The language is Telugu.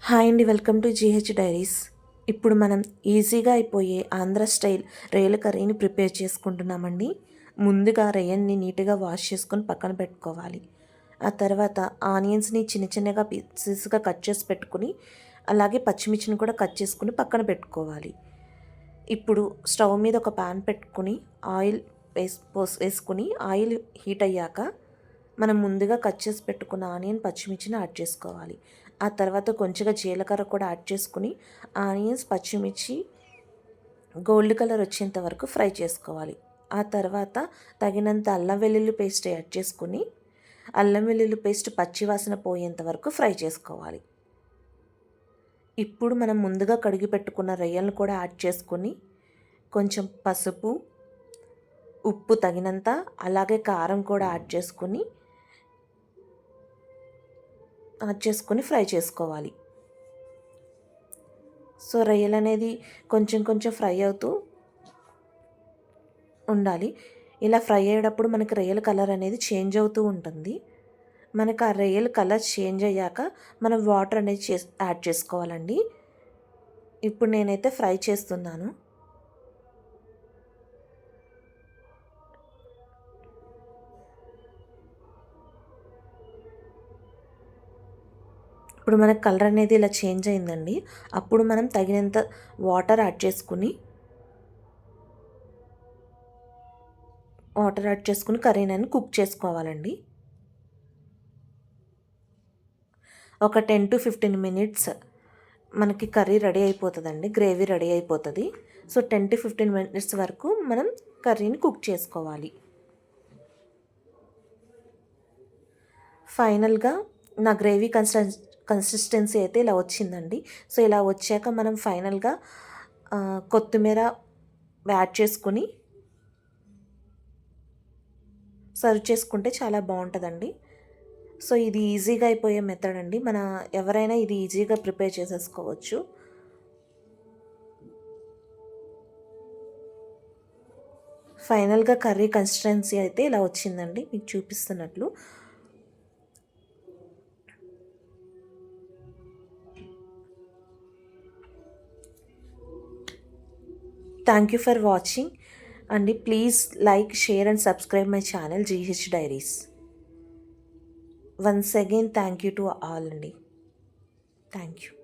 హాయ్ అండి, వెల్కమ్ టు జీహెచ్ డైరీస్. ఇప్పుడు మనం ఈజీగా అయిపోయే ఆంధ్ర స్టైల్ రొయ్యల కర్రీని ప్రిపేర్ చేసుకుంటున్నామండి. ముందుగా రొయ్యల్ని నీట్గా వాష్ చేసుకొని పక్కన పెట్టుకోవాలి. ఆ తర్వాత ఆనియన్స్ని చిన్న చిన్నగా పీసెస్గా కట్ చేసి పెట్టుకుని, అలాగే పచ్చిమిర్చిని కూడా కట్ చేసుకుని పక్కన పెట్టుకోవాలి. ఇప్పుడు స్టవ్ మీద ఒక ప్యాన్ పెట్టుకుని ఆయిల్ వేసుకుని ఆయిల్ హీట్ అయ్యాక మనం ముందుగా కట్ చేసి పెట్టుకున్న ఆనియన్ పచ్చిమిర్చిని యాడ్ చేసుకోవాలి. ఆ తర్వాత కొంచెంగా జీలకర్ర కూడా యాడ్ చేసుకుని ఆనియన్స్ పచ్చిమిర్చి గోల్డ్ కలర్ వచ్చేంత వరకు ఫ్రై చేసుకోవాలి. ఆ తర్వాత తగినంత అల్లం వెల్లుల్లి పేస్ట్ యాడ్ చేసుకుని అల్లం వెల్లుల్లి పేస్ట్ పచ్చివాసన పోయేంత వరకు ఫ్రై చేసుకోవాలి. ఇప్పుడు మనం ముందుగా కడిగి పెట్టుకున్న రొయ్యలను కూడా యాడ్ చేసుకుని కొంచెం పసుపు, ఉప్పు తగినంత, అలాగే కారం కూడా యాడ్ చేసుకొని ఫ్రై చేసుకోవాలి. సో రొయ్యలు అనేది కొంచెం కొంచెం ఫ్రై అవుతూ ఉండాలి. ఇలా ఫ్రై అయ్యేటప్పుడు మనకి రొయ్యల కలర్ అనేది చేంజ్ అవుతూ ఉంటుంది. మనకు ఆ రొయ్యల కలర్ చేంజ్ అయ్యాక మనం వాటర్ అనేది యాడ్ చేసుకోవాలండి. ఇప్పుడు నేనైతే ఫ్రై చేస్తున్నాను. ఇప్పుడు మనకు కలర్ అనేది ఇలా చేంజ్ అయిందండి. అప్పుడు మనం తగినంత వాటర్ యాడ్ చేసుకుని కర్రీని కుక్ చేసుకోవాలండి. ఒక 10 to 15 మినిట్స్ మనకి కర్రీ రెడీ అయిపోతుందండి, గ్రేవీ రెడీ అయిపోతుంది. సో 10 to 15 మినిట్స్ వరకు మనం కర్రీని కుక్ చేసుకోవాలి. ఫైనల్గా నా గ్రేవీ కన్సిస్టెన్సీ అయితే ఇలా వచ్చిందండి. సో ఇలా వచ్చాక మనం ఫైనల్గా కొత్తిమీర యాడ్ చేసుకుని సర్వ్ చేసుకుంటే చాలా బాగుంటుందండి. సో ఇది ఈజీగా అయిపోయే మెథడ్ అండి. ఎవరైనా ఇది ఈజీగా ప్రిపేర్ చేసేసుకోవచ్చు. ఫైనల్గా కర్రీ కన్సిస్టెన్సీ అయితే ఇలా వచ్చిందండి, మీకు చూపిస్తున్నట్లు. థ్యాంక్ యూ ఫర్ వాచింగ్ అండి. Please like, share and subscribe my channel GH diaries. Once again thank you to all అండి. Thank you.